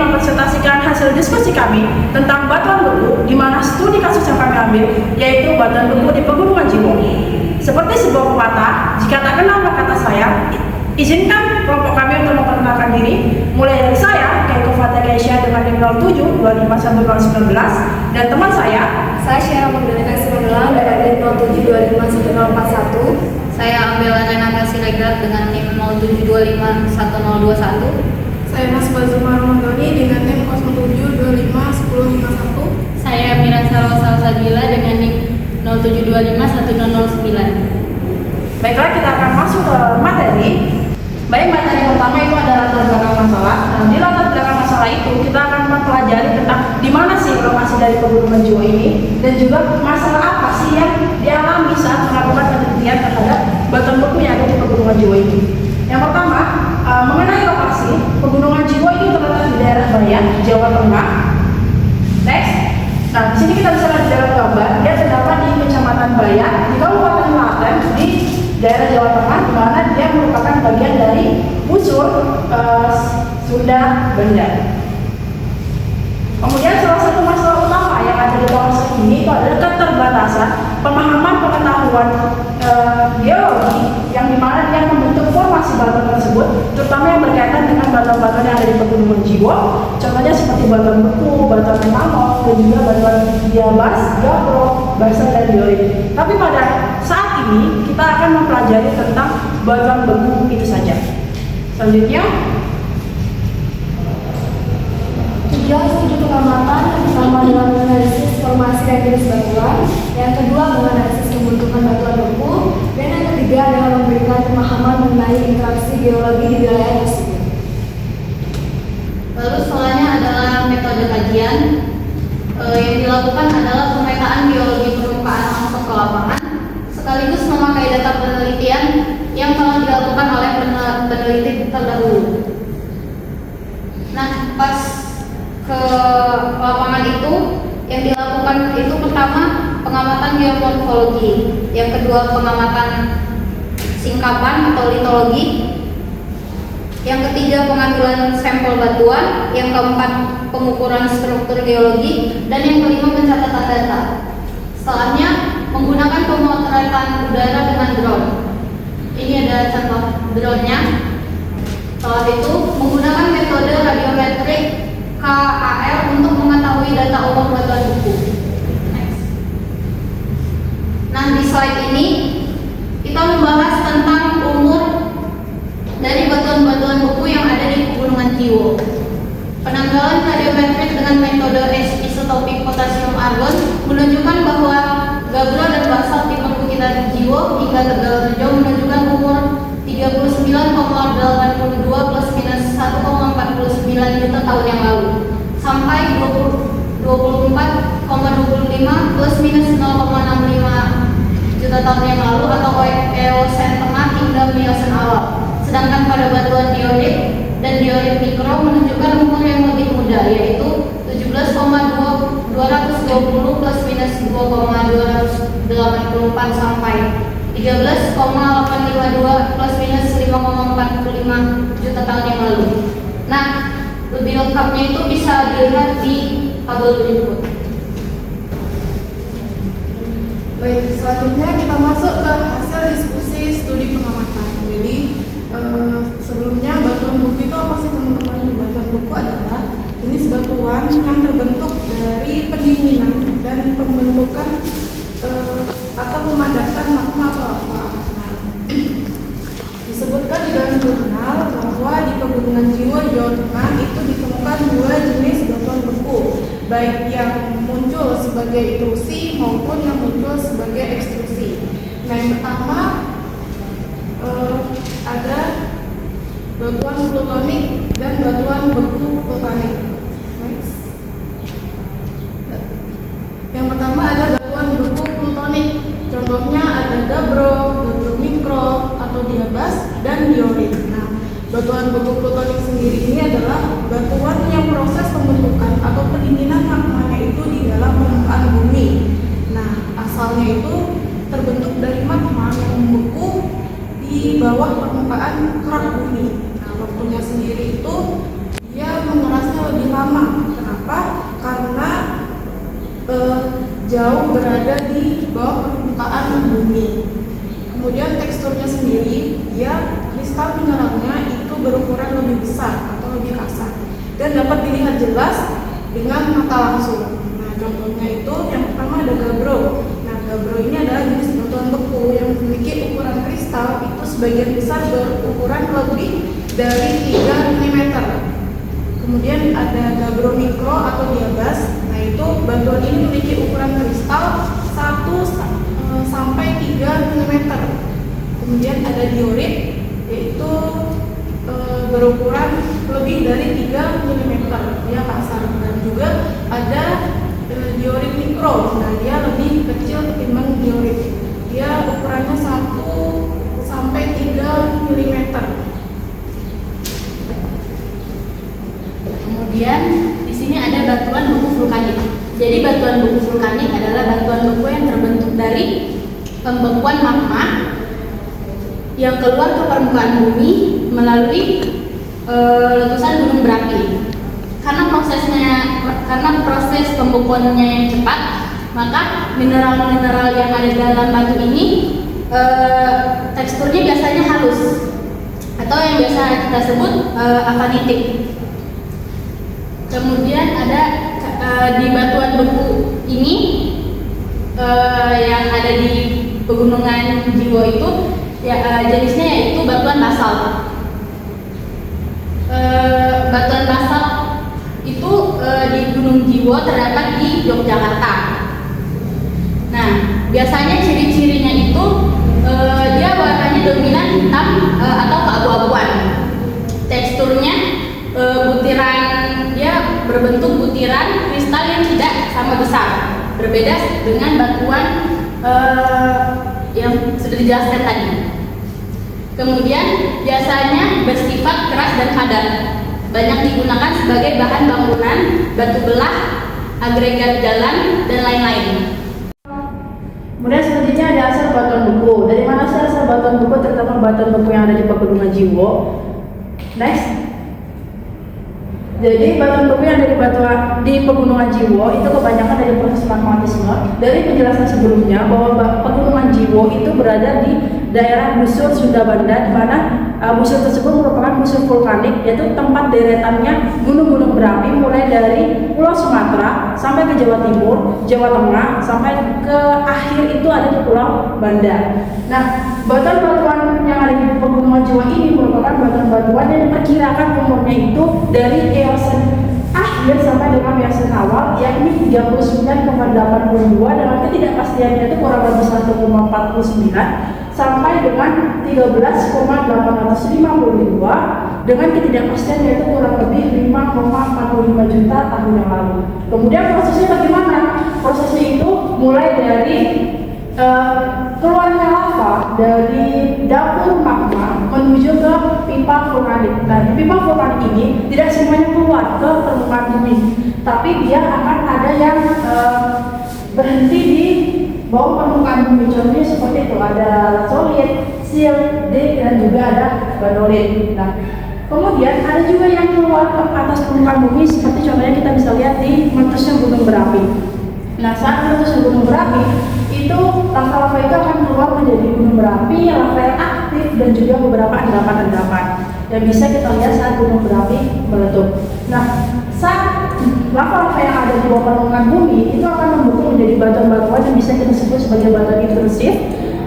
mempresentasikan hasil diskusi kami tentang batuan beku, di mana studi kasus yang kami ambil yaitu batuan beku di Pegunungan Jiwo. Seperti sebuah pepatah, jika tak kenal maka kata saya, izinkan kelompok kami untuk memperkenalkan diri. Mulai dari saya, Keiko Fatah Keisha dengan NIM 07251019, dan teman saya Syara Magdalena Simandolang dengan NIM 07251041. Saya Ambela Renata Siregar dengan NIM 07251021. Saya Mas Bazuma Ramadhani dengan NIM 07251051. Saya Mira Sarosa Sadila dengan NIM 07251009. Baiklah, kita akan masuk ke materi. Baik, materi pertama itu adalah latar belakang masalah. Nah, di latar belakang masalah itu kita akan mempelajari tentang di mana sih lokasi dari Pegunungan Jiwo ini, dan juga masalah apa sih yang dialami saat melakukan penelitian terhadap batuan beku yang ada di Pegunungan Jiwo ini. Yang pertama, mengenai lokasi, Pegunungan Jiwo ini terletak di daerah Bayan, Jawa Tengah. Next. Nah, di sini kita bisa lihat di dalam gambar, dia terdapat di Kecamatan Bayan, di Kabupaten Klaten, di daerah Jawa Tengah, di mana dia merupakan bagian dari unsur Sunda Benda. Kemudian salah satu masalah utama yang ada di kawasan ini itu adalah keterbatasan pemahaman pengetahuan geologi, yang dimana dia membentuk formasi batuan tersebut, terutama yang berkaitan dengan batuan-batuan yang ada di Pegunungan Jiwo. Contohnya seperti batuan beku, batuan metamorf, dan juga batuan diabas, gabro, basa, dan diorit. Tapi pada saat ini kita akan mempelajari tentang batuan beku itu saja. Selanjutnya, Tujuan studi pengamatan pertama dalam menganalisis formasi dan jenis batuan, yang kedua menganalisis pembentukan batuan beku, dan yang ketiga adalah memberikan pemahaman mengenai interaksi geologi di wilayah tersebut. Lalu setelahnya adalah metode kajian. Yang dilakukan adalah pemetaan geologi permukaan langsung ke lapangan, sekaligus memakai data penelitian yang telah dilakukan oleh peneliti terdahulu. Nah, pas ke lapangan itu yang dilakukan itu pertama pengamatan geomorfologi, yang kedua pengamatan singkapan atau litologi, yang ketiga pengambilan sampel batuan, yang keempat pengukuran struktur geologi, dan yang kelima pencatatan data. Setelahnya menggunakan pemotretan udara dengan drone. Ini ada contoh drone-nya. Setelah itu menggunakan metode radiometrik KAL untuk mengetahui data umur batuan beku. Next. Nah, di slide ini kita membahas tentang umur dari batuan-batuan beku yang ada di Pegunungan Jiwo. Penanggalan radiometrik dengan metode isotopik potasium argon menunjukkan bahwa gabro dan basalt di perbukitan Jiwo hingga Tegal Rejo menunjukkan umur 39,82 plus minus 1,49 juta tahun yang lalu, sampai 24,25 plus minus 0,65 juta tahun yang lalu atau Eosen tengah hingga Miosen awal. Sedangkan pada batuan diorit dan diorit mikro menunjukkan umur yang lebih muda, yaitu 17,220 plus minus 2,284 sampai 13,852 plus minus 5,45 juta tahun yang lalu. Nah, lebih lengkapnya itu bisa dilihat di tabel berikut. Baik, selanjutnya kita masuk ke hasil diskusi studi pengamatan. Jadi sebelumnya batuan beku itu apa sih teman-teman? Batuan beku adalah jenis batuan yang terbentuk dari pendinginan dan pembentukan atau pemadasan magma atau lava. Nah, disebutkan di dalam jurnal bahwa di Pegunungan Jiwo Jawa Tengah itu ditemukan dua jenis batuan beku, baik yang muncul sebagai intrusi maupun yang muncul sebagai ekstrusi. Nah, yang pertama ada batuan plutonik dan batuan beku vulkanik. Yang pertama ada batuan beku plutonik. Contohnya ada gabro, gabro mikro atau diabas, dan diorit. Nah, batuan beku plutonik sendiri ini adalah batuan yang proses pembentukan atau pendinginan magmanya itu di dalam permukaan bumi. Nah, asalnya itu terbentuk dari magma yang membeku di bawah permukaan kerak bumi. Nah, waktunya sendiri itu dia mengerasnya lebih lama jauh berada di bawah permukaan bumi. Kemudian teksturnya sendiri, kristal mineralnya itu berukuran lebih besar atau lebih kasar dan dapat dilihat jelas dengan mata langsung. Nah, contohnya itu yang pertama ada gabbro. Nah, gabbro ini adalah jenis batuan beku yang memiliki ukuran kristal itu sebagian besar berukuran lebih dari 3 mm. Kemudian ada gabbro mikro atau diabas. Nah, itu batuan ini memiliki ukuran kristal 1 sampai 3 mm. Kemudian ada diorit, yaitu berukuran lebih dari 3 mm, dia kasar. Dan juga ada diorit mikro. Nah, dia lebih kecil ketimbang diorit, dia ukurannya 1 sampai 3 mm. Kemudian di sini ada batuan beku vulkanik. Jadi batuan beku vulkanik adalah batuan beku yang terbentuk dari pembekuan magma yang keluar ke permukaan bumi melalui letusan gunung berapi. Karena proses pembekuannya yang cepat, maka mineral-mineral yang ada dalam batu ini teksturnya biasanya halus atau yang biasa kita sebut akanitik. Kemudian ada di batuan beku ini yang ada di pegunungan Jiwo itu jenisnya yaitu batuan basalt. Batuan basalt itu di Gunung Jiwo terdapat di Yogyakarta. Nah, biasanya ciri-cirinya itu dia warnanya dominan hitam atau keabu-abuan. Teksturnya butiran, dia berbentuk butiran kristal yang tidak sama besar, berbeda dengan batuan yang sudah dijelaskan tadi. Kemudian biasanya bersifat keras dan padat, banyak digunakan sebagai bahan bangunan, batu belah, agregat jalan, dan lain-lain. Kemudian selanjutnya ada asal batuan beku. Dari mana sih asal batuan beku, terutama batuan beku yang ada di pegunungan Jiwo? Next. Jadi batuan beku yang dari di pegunungan Jiwo itu kebanyakan dari proses magmatisme. Dari penjelasan sebelumnya bahwa pegunungan Jiwo itu berada di daerah busur Sunda Banda, di mana busur tersebut merupakan busur vulkanik, yaitu tempat deretannya gunung-gunung berapi mulai dari Pulau Sumatera sampai ke Jawa Timur, Jawa Tengah, sampai ke akhir itu ada di Pulau Banda. Nah, batuan-batuan yang ada di pegunungan Jiwo ini merupakan batuan-batuan yang diperkirakan umurnya itu dari eosen akhir sampai dengan eosen awal, yakni 39,82 dengan ketidakpastiannya itu kurang lebih 1,49 sampai dengan 13,852 dengan ketidakpastian yaitu kurang lebih 5,45 juta tahun yang lalu. Kemudian prosesnya bagaimana? Prosesnya itu mulai dari keluarnya lava dari dapur magma menuju ke pipa vulkanik. Nah, di pipa vulkanik ini tidak semuanya keluar ke permukaan bumi, tapi dia akan ada yang berhenti di bawah permukaan bumi. Contohnya seperti itu, ada latsolit, silt, dan juga ada banolit. Nah, kemudian ada juga yang keluar ke atas permukaan bumi, seperti contohnya kita bisa lihat di meletusnya gunung berapi. Nah, saat meletusnya gunung berapi, itu lava-lava itu akan keluar menjadi gunung berapi, lava yang aktif, dan juga beberapa endapan-endapan yang bisa kita lihat saat gunung berapi meletup. Nah, saat lava-lava yang ada di bawah permukaan bumi itu akan membentuk menjadi batuan-batuan yang bisa kita sebut sebagai batuan intrusif.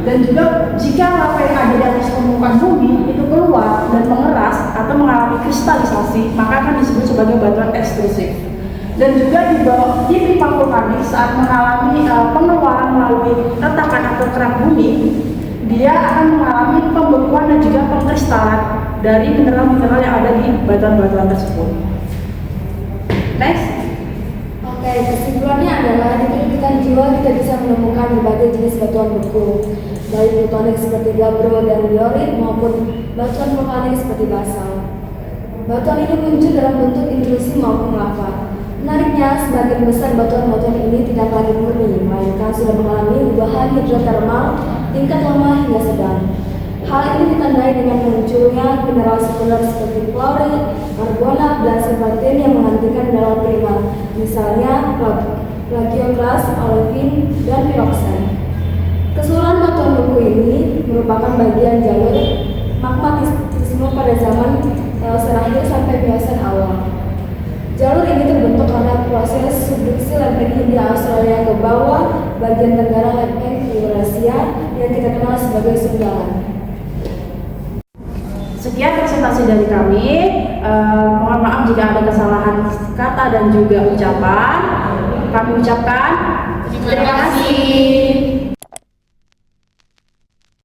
Dan juga jika lava yang ada di atas permukaan bumi itu keluar dan mengeras atau mengalami kristalisasi, maka akan disebut sebagai batuan ekstrusif. Dan juga di pipa vulkanik saat mengalami pengeluaran melalui retakan atau kerak bumi, dia akan mengalami pembekuan dan juga pengkristalan dari mineral-mineral yang ada di batuan-batuan tersebut. Next. Oke, kesimpulannya adalah di penelitian Jiwo kita bisa menemukan berbagai jenis batuan beku, dari plutonik seperti gabbro dan diorit maupun batuan vulkanik seperti basalt. Batuan ini muncul dalam bentuk intrusi maupun lava. Menariknya, sebagian besar batuan-batuan ini tidak lagi murni, melainkan sudah mengalami perubahan hidrotermal tingkat lemah hingga sedang. Hal ini ditandai dengan munculnya mineral sekunder seperti fluorid, karbonat, dan serpentin yang menggantikan mineral primer, misalnya plagioklas olivin, dan piroxen. Keseluruhan batuan beku ini merupakan bagian jalur magmatisme pada zaman Eocene terakhir sampai Miocene awal. Jalur ini terbentuk karena proses subduksi lempeng Hindia Australia ke bawah bagian tenggara lempeng Eurasia yang kita kenal sebagai Sundaland. Sekian presentasi dari kami. Mohon maaf jika ada kesalahan kata dan juga ucapan. Kami ucapkan terima kasih.